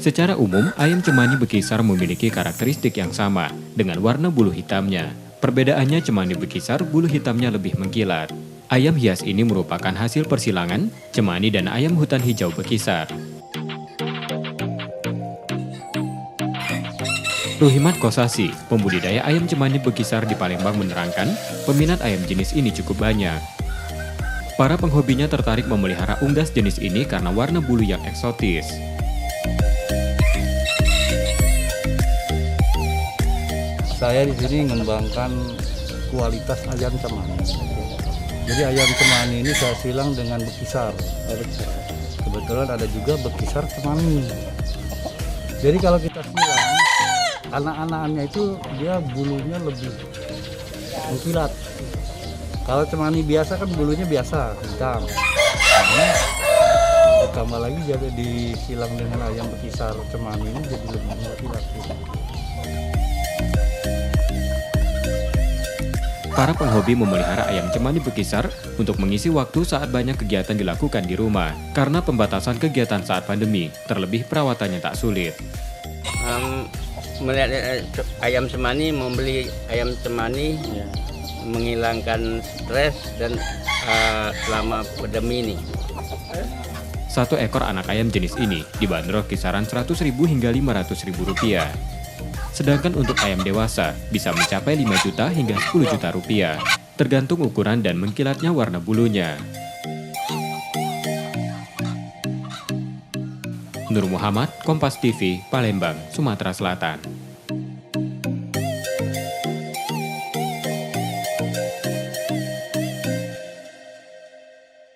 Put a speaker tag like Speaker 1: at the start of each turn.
Speaker 1: Secara umum, ayam cemani bekisar memiliki karakteristik yang sama dengan warna bulu hitamnya. Perbedaannya cemani bekisar bulu hitamnya lebih mengkilat. Ayam hias ini merupakan hasil persilangan cemani dan ayam hutan hijau bekisar. Ruhimat Kosasi, pembudidaya ayam cemani bekisar di Palembang menerangkan, peminat ayam jenis ini cukup banyak. Para penghobinya tertarik memelihara unggas jenis ini karena warna bulu yang eksotis.
Speaker 2: Saya di sini mengembangkan kualitas ayam cemani. Jadi ayam cemani ini saya silang dengan bekisar. Kebetulan ada juga bekisar cemani. Jadi kalau kita silang, anak-anaknya itu dia bulunya lebih mengkilat. Kalau cemani biasa kan bulunya biasa hitam. Nah, ditambah lagi jadi disilang dengan ayam bekisar cemani ini jadi lebih mengkilat.
Speaker 1: Para penghobi memelihara ayam cemani bekisar untuk mengisi waktu saat banyak kegiatan dilakukan di rumah. Karena pembatasan kegiatan saat pandemi, terlebih perawatannya tak sulit.
Speaker 3: Melihat ayam cemani, membeli ayam cemani, menghilangkan stres dan selama pandemi ini.
Speaker 1: Satu ekor anak ayam jenis ini dibanderol kisaran Rp100.000 hingga Rp500.000. Sedangkan untuk ayam dewasa bisa mencapai 5 juta hingga 10 juta rupiah, tergantung ukuran dan mengkilatnya warna bulunya. Nur Muhammad, Kompas TV, Palembang, Sumatera Selatan.